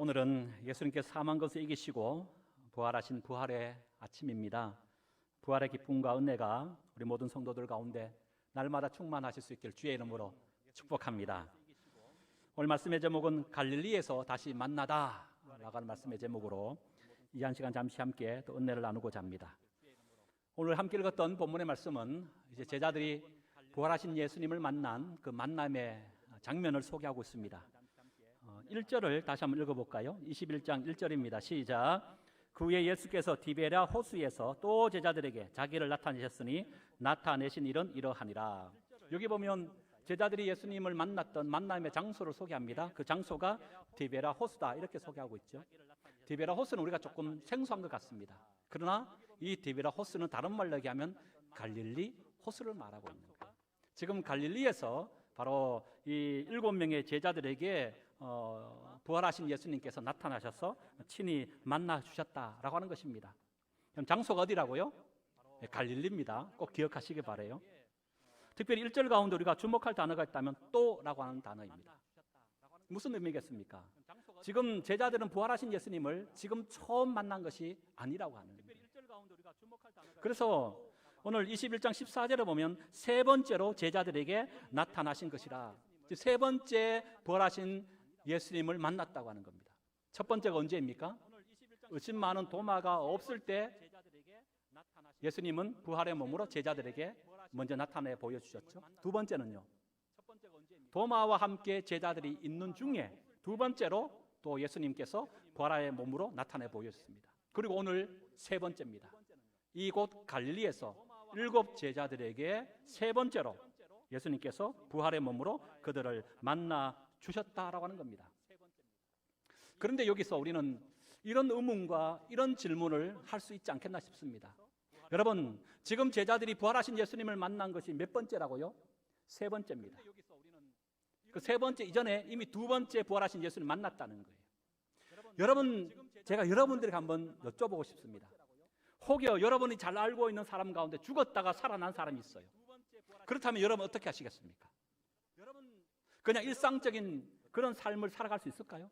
오늘은 예수님께서 사망 것을 이기시고 부활하신 부활의 아침입니다. 부활의 기쁨과 은혜가 우리 모든 성도들 가운데 날마다 충만하실 수 있기를 주의 이름으로 축복합니다. 오늘 말씀의 제목은 갈릴리에서 다시 만나다 라는 말씀의 제목으로 이 한 시간 잠시 함께 또 은혜를 나누고자 합니다. 오늘 함께 읽었던 본문의 말씀은 이제 제자들이 부활하신 예수님을 만난 그 만남의 장면을 소개하고 있습니다. 1절을 다시 한번 읽어볼까요? 21장 1절입니다. 시작. 그 후에 예수께서 디베랴 호수에서 또 제자들에게 자기를 나타내셨으니 나타내신 일은 이러하니라. 여기 보면 제자들이 예수님을 만났던 만남의 장소를 소개합니다. 그 장소가 디베랴 호수다 이렇게 소개하고 있죠. 디베랴 호수는 우리가 조금 생소한 것 같습니다. 그러나 이 디베랴 호수는 다른 말로 얘기하면 갈릴리 호수를 말하고 있는 거예요. 지금 갈릴리에서 바로 이 7명의 제자들에게 부활하신 예수님께서 나타나셔서 친히 만나 주셨다라고 하는 것입니다. 그럼 장소가 어디라고요? 네, 갈릴리입니다. 꼭 기억하시기 바라요. 특별히 1절 가운데 우리가 주목할 단어가 있다면 또라고 하는 단어입니다. 무슨 의미겠습니까? 지금 제자들은 부활하신 예수님을 지금 처음 만난 것이 아니라고 하는 겁니다. 그래서 오늘 21장 14절에 보면 세 번째로 제자들에게 나타나신 것이라, 세 번째 부활하신 예수님을 만났다고 하는 겁니다. 첫 번째가 언제입니까? 의심 많은 도마가 없을 때 예수님은 부활의 몸으로 제자들에게 먼저 나타내 보여주셨죠. 두 번째는요, 도마와 함께 제자들이 있는 중에 두 번째로 또 예수님께서 부활의 몸으로 나타내 보여주셨습니다. 그리고 오늘 세 번째입니다. 이곳 갈릴리에서 7 제자들에게 세 번째로 예수님께서 부활의 몸으로 그들을 만나 주셨다라고 하는 겁니다. 그런데 여기서 우리는 이런 의문과 이런 질문을 할 수 있지 않겠나 싶습니다. 여러분, 지금 제자들이 부활하신 예수님을 만난 것이 몇 번째라고요? 세 번째입니다. 그 세 번째 이전에 이미 두 번째 부활하신 예수님을 만났다는 거예요. 여러분, 제가 여러분들에게 한번 여쭤보고 싶습니다. 혹여 여러분이 잘 알고 있는 사람 가운데 죽었다가 살아난 사람이 있어요. 그렇다면 여러분 어떻게 하시겠습니까? 그냥 일상적인 그런 삶을 살아갈 수 있을까요?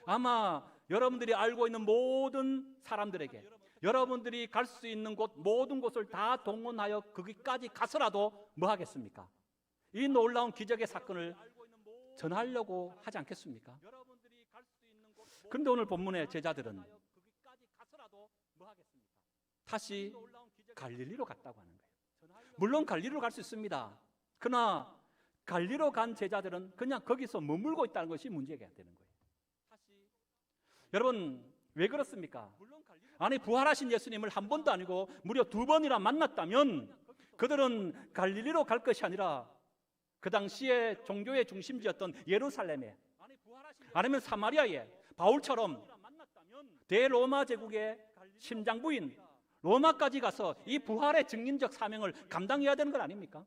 아마 여러분들이 알고 있는 모든 사람들에게 여러분들이 갈 수 있는 곳 모든 곳을 다 동원하여 거기까지 가서라도 뭐 하겠습니까? 이 놀라운 기적의 사건을 전하려고 하지 않겠습니까? 그런데 오늘 본문의 제자들은 다시 갈릴리로 갔다고 하는 거예요. 물론 갈릴리로 갈 수 있습니다. 그러나 갈릴리로 간 제자들은 그냥 거기서 머물고 있다는 것이 문제가 되는 거예요. 여러분, 왜 그렇습니까? 아니, 부활하신 예수님을 한 번도 아니고 무려 2번이나 만났다면 그들은 갈릴리로 갈 것이 아니라 그 당시에 종교의 중심지였던 예루살렘에, 아니면 사마리아에 바울처럼 대로마 제국의 심장부인 로마까지 가서 이 부활의 증인적 사명을 감당해야 되는 건 아닙니까?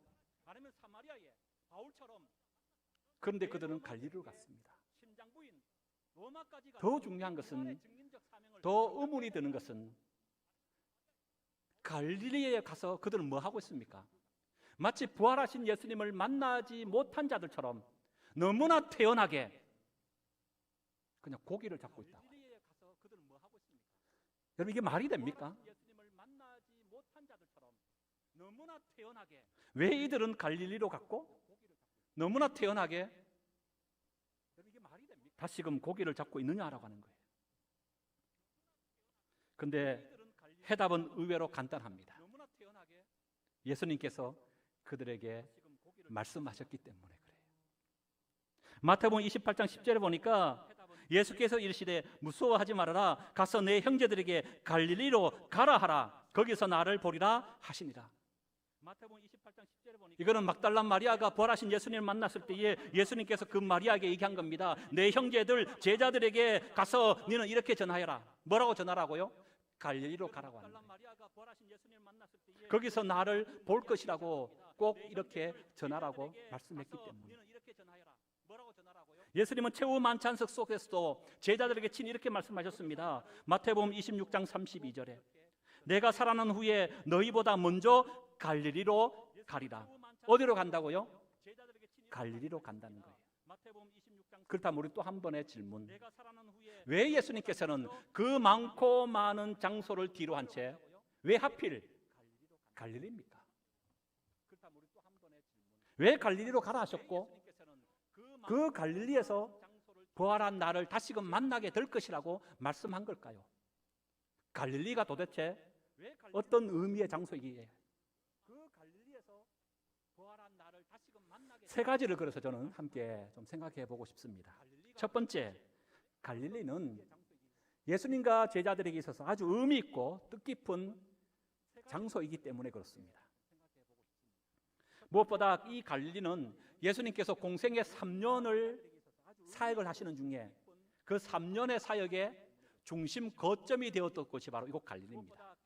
그런데 그들은 갈릴리로 갔습니다. 더 중요한 것은, 더 의문이 드는 것은 갈릴리에 가서 그들은 뭐 하고 있습니까? 마치 부활하신 예수님을 만나지 못한 자들처럼 너무나 태연하게 그냥 고기를 잡고 있다고. 여러분, 이게 말이 됩니까? 왜 이들은 갈릴리로 갔고 너무나 태연하게 다시금 고기를 잡고 있느냐라고 하는 거예요. 근데 해답은 의외로 간단합니다. 예수님께서 그들에게 말씀하셨기 때문에 그래요. 마태복음 28장 10절에 보니까 예수께서 이르시되 무서워하지 말아라. 가서 내 형제들에게 갈릴리로 가라 하라. 거기서 나를 보리라 하시니라. 이거는 막달라 마리아가 부활하신 예수님을 만났을 때에 예수님께서 그 마리아에게 얘기한 겁니다. 내 형제들 제자들에게 가서 너는 이렇게 전하여라. 뭐라고 전하라고요? 갈릴리로 가라고 합니다. 거기서 나를 볼 것이라고 꼭 이렇게 전하라고 말씀했기 때문에. 예수님은 최후 만찬석 속에서도 제자들에게 친히 이렇게 말씀하셨습니다. 마태복음 26장 32절에 내가 살아난 후에 너희보다 먼저 갈릴리로 가리라. 어디로 간다고요? 갈릴리로 간다는 거예요. 그렇다면 우리 또 한 번의 질문. 왜 예수님께서는 그 많고 많은 장소를 뒤로 한 채 왜 하필 갈릴리입니까? 왜 갈릴리로 가라 하셨고 그 갈릴리에서 부활한 나를 다시금 만나게 될 것이라고 말씀한 걸까요? 갈릴리가 도대체 어떤 의미의 장소이기에 세 가지를 그래서 저는 함께 좀 생각해 보고 싶습니다. 첫 번째, 갈릴리는 예수님과 제자들에게 있어서 아주 의미 있고 뜻깊은 장소이기 때문에 그렇습니다. 무엇보다 이 갈릴리는 예수님께서 공생의 3년을 사역을 하시는 중에 그 3년의 사역의 중심 거점이 되었던 곳이 바로 이곳 갈릴리입니다.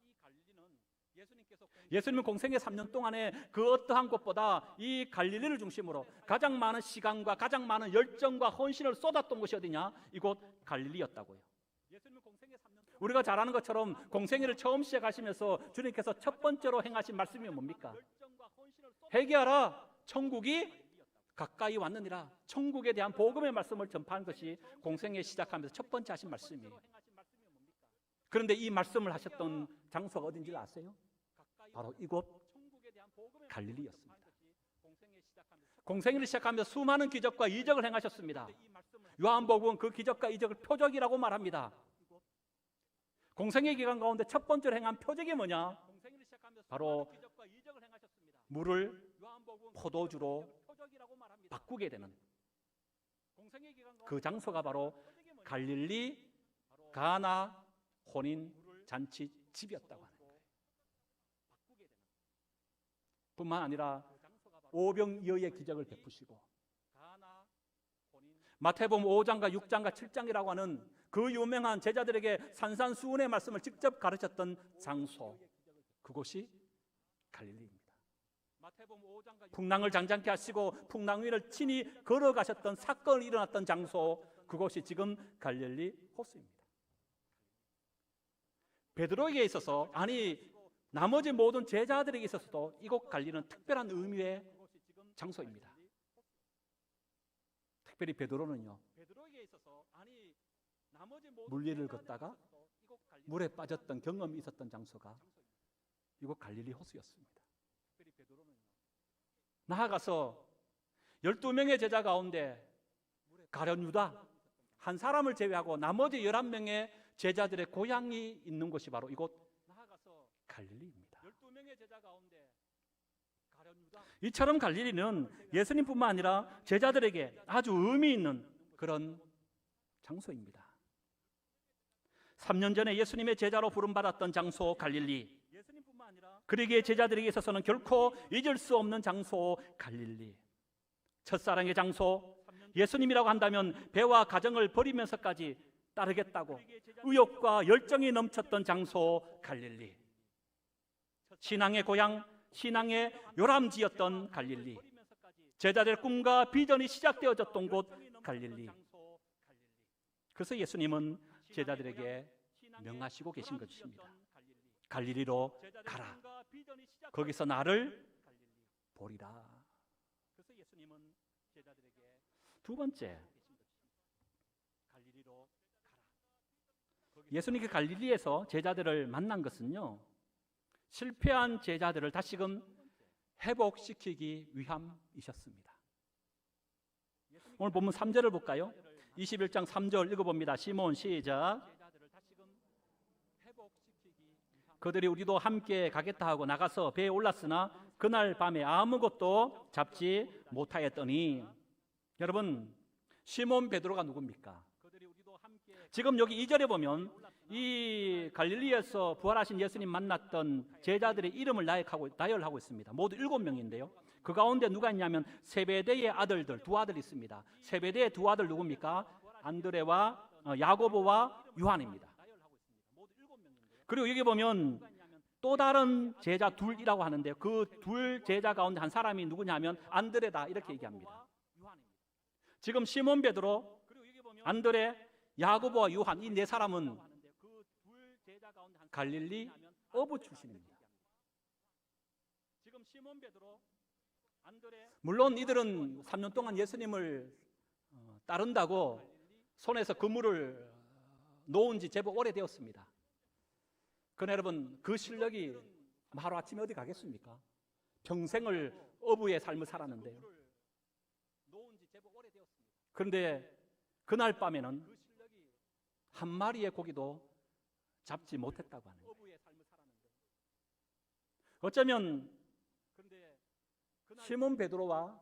예수님은 공생의 3년 동안에 그 어떠한 곳보다 이 갈릴리를 중심으로 가장 많은 시간과 가장 많은 열정과 헌신을 쏟았던 곳이 어디냐? 이곳 갈릴리였다고요. 우리가 잘 아는 것처럼 공생애를 처음 시작하시면서 주님께서 첫 번째로 행하신 말씀이 뭡니까? 회개하라, 천국이 가까이 왔느니라. 천국에 대한 복음의 말씀을 전파하는 것이 공생애 시작하면서 첫 번째 하신 말씀이에요. 그런데 이 말씀을 하셨던 장소가 어딘지 아세요? 바로 이곳 갈릴리였습니다. 공생애를 시작하면서 수많은 기적과 이적을 행하셨습니다. 요한복음은 그 기적과 이적을 표적이라고 말합니다. 공생애 기간 가운데 첫 번째로 행한 표적이 뭐냐? 바로 물을 포도주로 바꾸게 되는 그 장소가 바로 갈릴리 가나 혼인 잔치 집이었다고 하는 거예요. 뿐만 아니라 오병이어의 기적을 베푸시고 마태복음 5장과 6장과 7장이라고 하는 그 유명한 제자들에게 산산수훈의 말씀을 직접 가르쳤던 장소, 그곳이 갈릴리입니다. 풍랑을 잔잔케 하시고 풍랑 위를 친히 걸어가셨던 사건이 일어났던 장소, 그곳이 지금 갈릴리 호수입니다. 베드로에게 있어서, 아니 나머지 모든 제자들에게 있어서도 이곳 갈릴리는 특별한 의미의 장소입니다. 특별히 베드로는요, 물리를 걷다가 물에 빠졌던 경험이 있었던 장소가 이곳 갈릴리 호수였습니다. 나아가서 12명의 제자 가운데 가룟 유다 한 사람을 제외하고 나머지 11명의 제자들의 고향이 있는 곳이 바로 이곳 갈릴리입니다. 이처럼 갈릴리는 예수님뿐만 아니라 제자들에게 아주 의미 있는 그런 장소입니다. 3년 전에 예수님의 제자로 부름받았던 장소 갈릴리, 그러기에 제자들에게 있어서는 결코 잊을 수 없는 장소 갈릴리, 첫사랑의 장소, 예수님이라고 한다면 배와 가정을 버리면서까지 따르겠다고 의욕과 열정이 넘쳤던 장소 갈릴리, 신앙의 고향, 신앙의 요람지였던 갈릴리, 제자들의 꿈과 비전이 시작되어졌던 곳 갈릴리. 그래서 예수님은 제자들에게 명하시고 계신 것입니다. 갈릴리로 가라. 거기서 나를 보리라. 두 번째, 예수님이 갈릴리에서 제자들을 만난 것은요, 실패한 제자들을 다시금 회복시키기 위함이셨습니다. 오늘 본문 3절을 볼까요? 21장 3절 읽어봅니다. 시몬 시작. 그들이 우리도 함께 가겠다 하고 나가서 배에 올랐으나 그날 밤에 아무것도 잡지 못하였더니. 여러분, 시몬 베드로가 누굽니까? 지금 여기 2절에 보면 이 갈릴리에서 부활하신 예수님 만났던 제자들의 이름을 나열하고 있습니다. 모두 7명인데요. 그 가운데 누가 있냐면 세베대의 아들들, 두 아들이 있습니다. 세베대의 두 아들 누굽니까? 안드레와 야고보와 요한입니다. 그리고 여기 보면 또 다른 제자 둘이라고 하는데 그 둘 제자 가운데 한 사람이 누구냐면 안드레다, 이렇게 얘기합니다. 지금 시몬 베드로, 안드레, 야고보와 요한, 이 네 사람은 갈릴리 어부 출신입니다. 물론 이들은 3년 동안 예수님을 따른다고 손에서 그물을 놓은 지 제법 오래되었습니다. 그러나 여러분, 그 실력이 하루아침에 어디 가겠습니까? 평생을 어부의 삶을 살았는데요. 그런데 그날 밤에는 한 마리의 고기도 잡지 못했다고 하는 거예요. 어쩌면 시몬 베드로와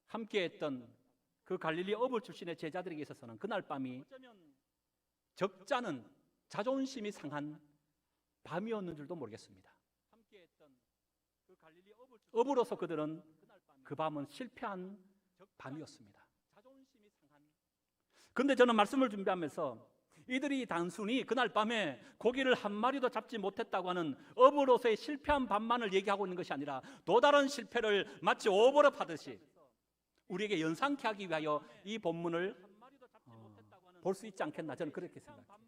함께했던 그 갈릴리 어부 출신의 제자들에게 있어서는 그날 밤이 적잖은 자존심이 상한 밤이었는 줄도 모르겠습니다. 어부로서 그들은 그 밤은 실패한 밤이었습니다. 그런데 저는 말씀을 준비하면서 이들이 단순히 그날 밤에 고기를 한 마리도 잡지 못했다고 하는 어부로서의 실패한 밤만을 얘기하고 있는 것이 아니라 또 다른 실패를 마치 오버랩 하듯이 우리에게 연상케 하기 위하여 이 본문을 볼 수 있지 않겠나, 저는 그렇게 생각해요.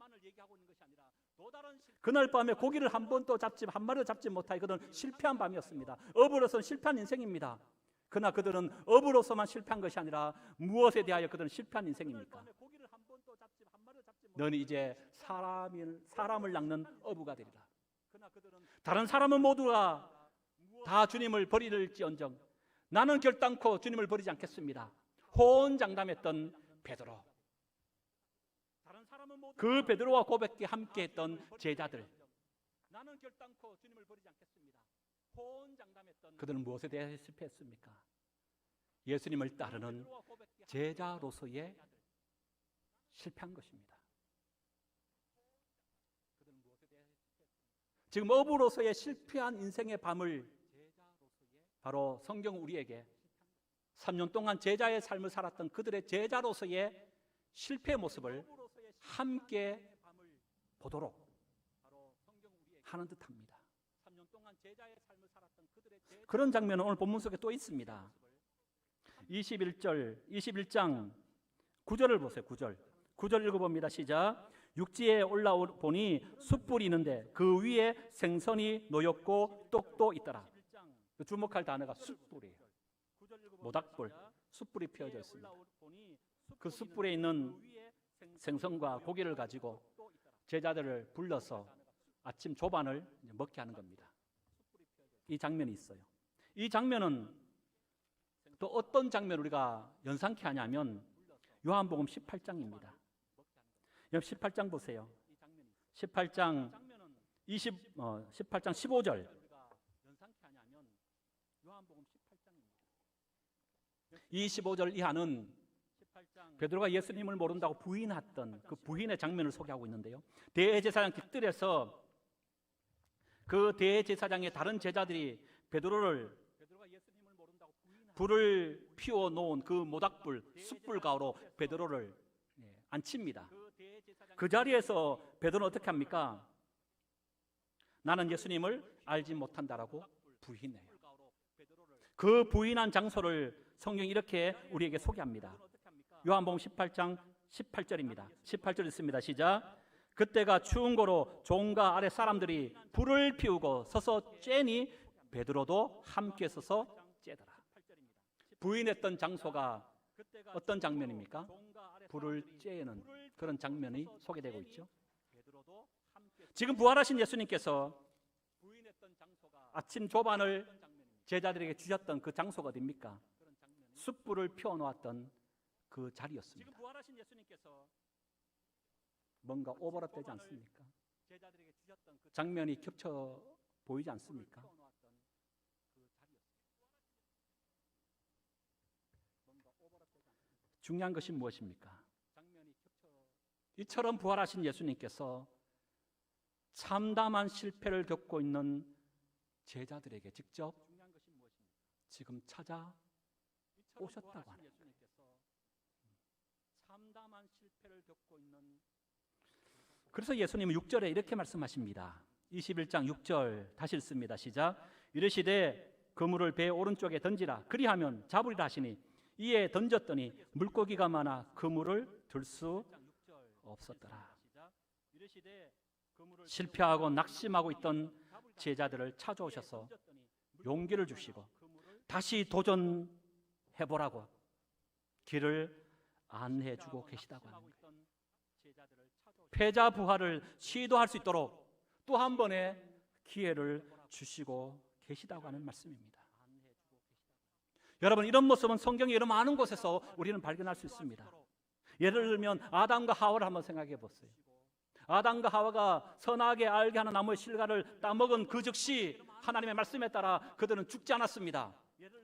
그날 밤에 고기를 한 마리도 잡지 못하여 그들은 실패한 밤이었습니다. 어부로서는 실패한 인생입니다. 그러나 그들은 어부로서만 실패한 것이 아니라 무엇에 대하여 그들은 실패한 인생입니까? 너는 이제 사람을 낚는 어부가 되리라. 다른 사람은 모두가 다 주님을 버릴지언정 나는 결단코 주님을 버리지 않겠습니다. 호언장담했던 베드로, 그 베드로와 고백에 함께했던 제자들, 그들은 무엇에 대해 실패했습니까? 예수님을 따르는 제자로서의 실패한 것입니다. 지금 어부로서의 실패한 인생의 밤을 바로 성경은 우리에게 3년 동안 제자의 삶을 살았던 그들의 제자로서의 실패의 모습을 함께 보도록 하는 듯합니다. 그런 장면은 오늘 본문 속에 또 있습니다. 21장 9절을 보세요. 9절 읽어봅니다. 시작. 육지에 올라오보니 숯불이 있는데 그 위에 생선이 놓였고 떡도 있더라. 주목할 단어가 숯불이에요. 모닥불, 숯불이 피어져 있습니다. 그 숯불에 있는 생선과 고기를 가지고 제자들을 불러서 아침 조반을 먹게 하는 겁니다. 이 장면이 있어요. 이 장면은 또 어떤 장면을 우리가 연상케 하냐면 요한복음 18장입니다. 18장 보세요. 18장 15절. 이 15절 이하는 베드로가 예수님을 모른다고 부인했던 그 부인의 장면을 소개하고 있는데요. 대제사장 깃들에서 그 대제사장의 다른 제자들이 베드로를 불을 피워 놓은 그 모닥불, 숯불 가로 베드로를 앉힙니다. 그 자리에서 베드로는 어떻게 합니까? 나는 예수님을 알지 못한다라고 부인해요. 그 부인한 장소를 성경이 이렇게 우리에게 소개합니다. 요한복음 18장 18절입니다. 18절 있습니다. 시작. 그때가 추운 거로 종과 아래 사람들이 불을 피우고 서서 쬐니 베드로도 함께 서서 쬐더라. 부인했던 장소가 어떤 장면입니까? 불을 쬐는 그런 장면이 소개되고 있죠. 지금 부활하신 예수님께서 아침 조반을 제자들에게 주셨던 그 장소가 어디입니까? 숯불을 피워놓았던 그 자리였습니다. 뭔가 오버랩 되지 않습니까? 장면이 겹쳐 보이지 않습니까? 중요한 것이 무엇입니까? 이처럼 부활하신 예수님께서 참담한 실패를 겪고 있는 제자들에게 직접 지금 찾아오셨다고 하는 거예요. 그래서 예수님은 6절에 이렇게 말씀하십니다. 21장 6절 다시 읽습니다. 시작. 이르시되 그물을 배 오른쪽에 던지라. 그리하면 잡으리라 하시니 이에 던졌더니 물고기가 많아 그물을 들 수 없었더라. 실패하고 낙심하고 있던 제자들을 찾아오셔서 용기를 주시고 다시 도전해보라고 길을 안내해주고 계시다고 합니다. 패자 부활을 시도할 수 있도록 또 한 번의 기회를 주시고 계시다고 하는 말씀입니다. 여러분, 이런 모습은 성경의 여러 많은 곳에서 우리는 발견할 수 있습니다. 예를 들면 아담과 하와를 한번 생각해 보세요. 아담과 하와가 선악에 알게 하는 나무의 실과를 따먹은 그 즉시 하나님의 말씀에 따라 그들은 죽지 않았습니다.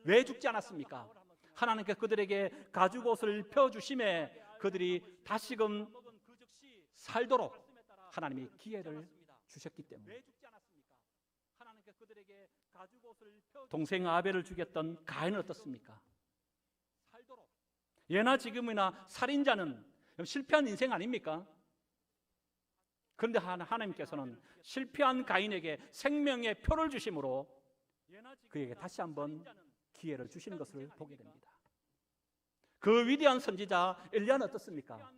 왜 죽지 않았습니까? 하나님께서 그들에게 가죽옷을 펴주심에 그들이 다시금 살도록 하나님이 기회를 주셨기 때문에. 동생 아벨을 죽였던 가인은 어떻습니까? 예나 지금이나 살인자는 실패한 인생 아닙니까? 그런데 하나님께서는 실패한 가인에게 생명의 표를 주심으로 그에게 다시 한번 기회를 주시는 것을 보게 됩니다. 그 위대한 선지자 엘리야는 어떻습니까?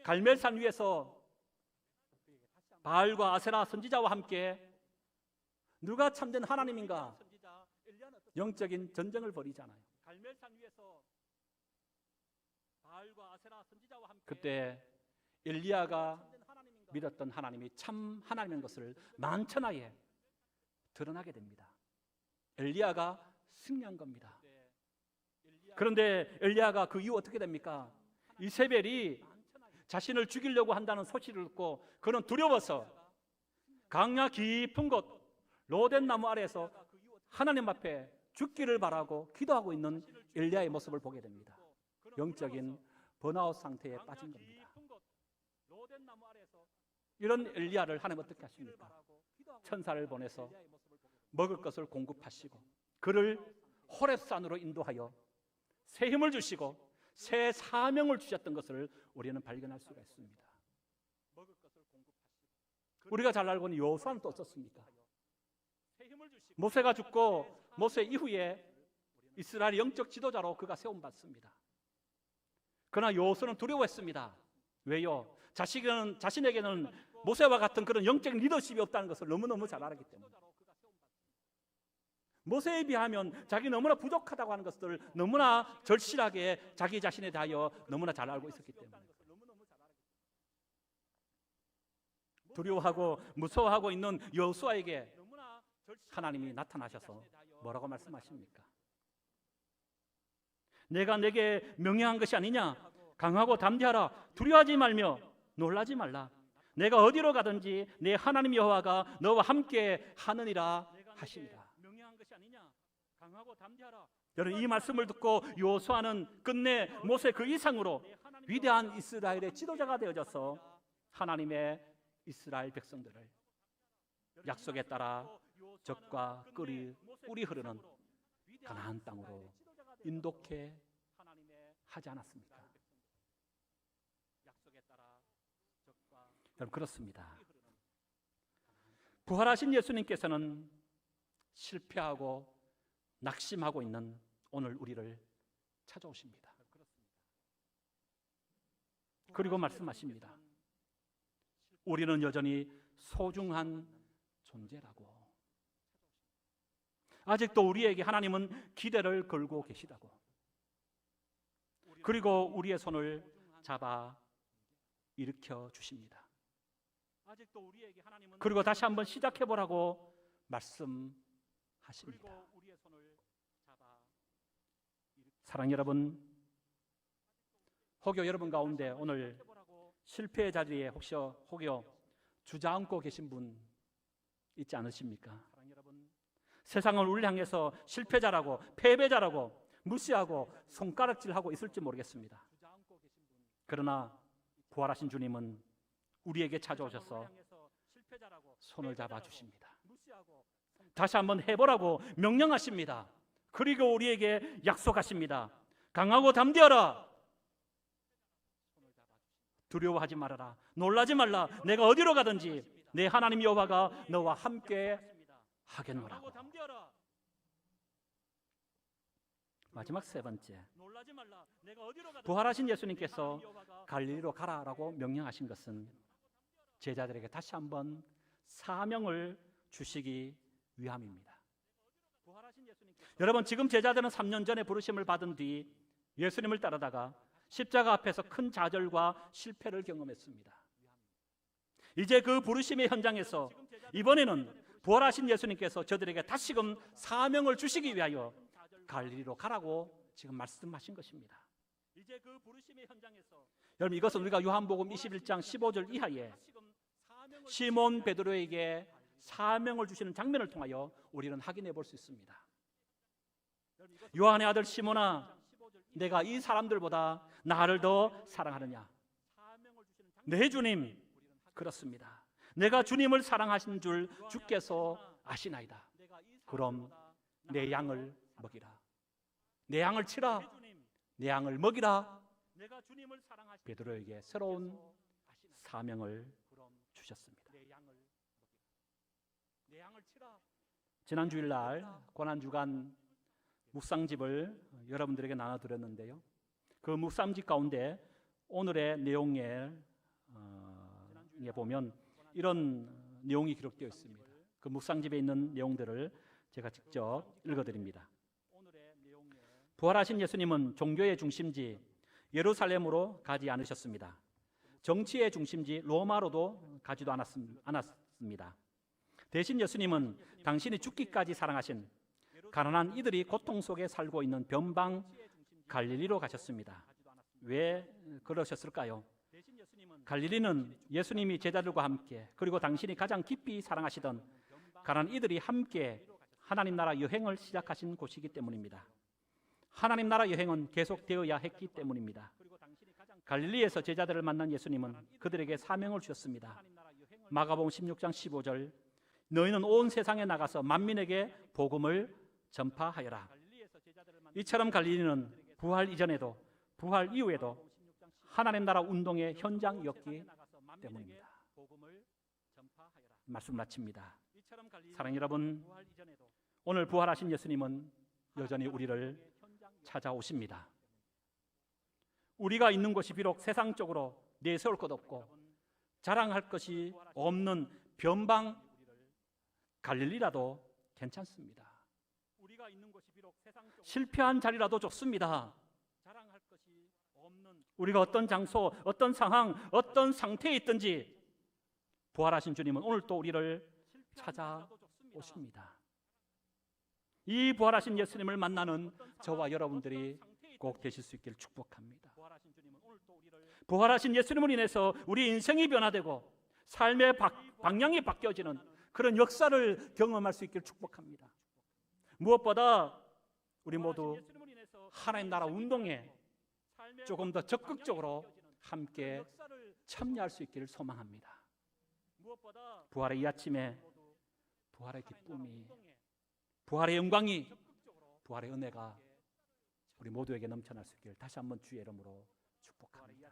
갈멜산 위에서 바알과 아세라 선지자와 함께 누가 참된 하나님인가? 영적인 전쟁을 벌이잖아요. 그때 엘리야가 믿었던 하나님이 참 하나님인 것을 만천하에 드러나게 됩니다. 엘리야가 승리한 겁니다. 그런데 엘리야가 그 이후 어떻게 됩니까? 이세벨이 자신을 죽이려고 한다는 소식을 듣고 그는 두려워서 강야 깊은 곳 로덴 나무 아래에서 하나님 앞에 죽기를 바라고 기도하고 있는 엘리야의 모습을 보게 됩니다. 영적인 번아웃 상태에 빠진 겁니다. 이런 엘리야를 하나님 어떻게 하십니까? 천사를 보내서 먹을 것을 공급하시고 그를 호렙산으로 인도하여 새 힘을 주시고 새 사명을 주셨던 것을 우리는 발견할 수가 있습니다. 우리가 잘 알고 있는 여호수아는 또 어떻습니까? 모세가 죽고 모세 이후에 이스라엘 영적 지도자로 그가 세움받습니다. 그러나 여호수아는 두려워했습니다. 왜요? 자신에게는 모세와 같은 그런 영적 리더십이 없다는 것을 너무너무 잘 알았기 때문에. 모세에 비하면 자기 너무나 부족하다고 하는 것을 너무나 절실하게 자기 자신에 대하여 너무나 잘 알고 있었기 때문에. 두려워하고 무서워하고 있는 여호수아에게 하나님이 나타나셔서 뭐라고 말씀하십니까? 내가 내게 명령한 것이 아니냐? 강하고 담대하라. 두려워하지 말며 놀라지 말라. 내가 어디로 가든지 내 하나님 여호와가 너와 함께 하느니라 하시니라. 여러분, 이 말씀을 듣고 여호수아는 끝내 모세 그 이상으로 위대한 이스라엘의 지도자가 되어져서 하나님의 이스라엘 백성들을 약속에 따라 적과 꿀이 흐르는 가나안 땅으로 인도케 하지 않았습니까? 여러분, 그렇습니다. 부활하신 예수님께서는 실패하고 낙심하고 있는 오늘 우리를 찾아오십니다. 그리고 말씀하십니다. 우리는 여전히 소중한 존재라고. 아직도 우리에게 하나님은 기대를 걸고 계시다고. 그리고 우리의 손을 잡아 일으켜 주십니다. 그리고 다시 한번 시작해보라고 말씀하십니다. 사랑 여러분, 혹여 여러분 가운데 오늘 실패의 자리에 혹여 주저앉고 계신 분 있지 않으십니까? 세상을 우리를 향해서 실패자라고 패배자라고 무시하고 손가락질하고 있을지 모르겠습니다. 그러나 부활하신 주님은 우리에게 찾아오셔서 손을 잡아주십니다. 다시 한번 해보라고 명령하십니다. 그리고 우리에게 약속하십니다. 강하고 담대하라. 두려워하지 말아라. 놀라지 말라. 내가 어디로 가든지 내 하나님 여호와가 너와 함께 하겠노라고. 마지막 세 번째, 부활하신 예수님께서 갈릴리로 가라라고 명령하신 것은 제자들에게 다시 한번 사명을 주시기 위함입니다. 여러분, 지금 제자들은 3년 전에 부르심을 받은 뒤 예수님을 따르다가 십자가 앞에서 큰 좌절과 실패를 경험했습니다. 이제 그 부르심의 현장에서 이번에는 부활하신 예수님께서 저들에게 다시금 사명을 주시기 위하여 갈릴리로 가라고 지금 말씀하신 것입니다. 이제 그 부르심의 현장에서 여러분, 이것은 우리가 요한복음 21장 15절 이하에 시몬 베드로에게 사명을 주시는 장면을 통하여 우리는 확인해 볼 수 있습니다. 요한의 아들 시몬아, 내가 이 사람들보다 나를 더 사랑하느냐? 네, 주님, 그렇습니다. 내가 주님을 사랑하신 줄 주께서 아시나이다. 그럼 내 양을 먹이라. 내 양을 치라. 내 양을 먹이라. 베드로에게 새로운 사명을 주셨습니다. 지난 주일날 고난주간 묵상집을 여러분들에게 나눠드렸는데요, 그 묵상집 가운데 오늘의 내용에 보면 이런 내용이 기록되어 있습니다. 그 묵상집에 있는 내용들을 제가 직접 읽어드립니다. 부활하신 예수님은 종교의 중심지 예루살렘으로 가지 않으셨습니다. 정치의 중심지 로마로도 가지도 않았습니다. 대신 예수님은 당신이 죽기까지 사랑하신 가난한 이들이 고통 속에 살고 있는 변방 갈릴리로 가셨습니다. 왜 그러셨을까요? 갈릴리는 예수님이 제자들과 함께, 그리고 당신이 가장 깊이 사랑하시던 가난한 이들이 함께 하나님 나라 여행을 시작하신 곳이기 때문입니다. 하나님 나라 여행은 계속되어야 했기 때문입니다. 갈릴리에서 제자들을 만난 예수님은 그들에게 사명을 주셨습니다. 마가복음 16장 15절, 너희는 온 세상에 나가서 만민에게 복음을 전파하여라. 이처럼 갈릴리는 부활 이전에도 부활 이후에도 하나님 나라 운동의 현장이었기 때문입니다. 말씀 마칩니다. 사랑하는 여러분, 오늘 부활하신 예수님은 여전히 우리를 찾아오십니다. 우리가 있는 곳이 비록 세상적으로 내세울 것 없고 자랑할 것이 없는 변방 갈릴리라도 괜찮습니다. 실패한 자리라도 좋습니다. 우리가 어떤 장소, 어떤 상황, 어떤 상태에 있든지 부활하신 주님은 오늘 또 우리를 찾아오십니다. 이 부활하신 예수님을 만나는 저와 여러분들이 꼭 되실 수 있기를 축복합니다. 부활하신 예수님을 인해서 우리 인생이 변화되고 삶의 방향이 바뀌어지는 그런 역사를 경험할 수 있기를 축복합니다. 무엇보다 우리 모두 하나님 나라 운동에 조금 더 적극적으로 함께 참여할 수 있기를 소망합니다. 부활의 이 아침에 부활의 기쁨이, 부활의 영광이, 부활의 은혜가 우리 모두에게 넘쳐날 수 있기를 다시 한번 주의 이름으로 축복합니다.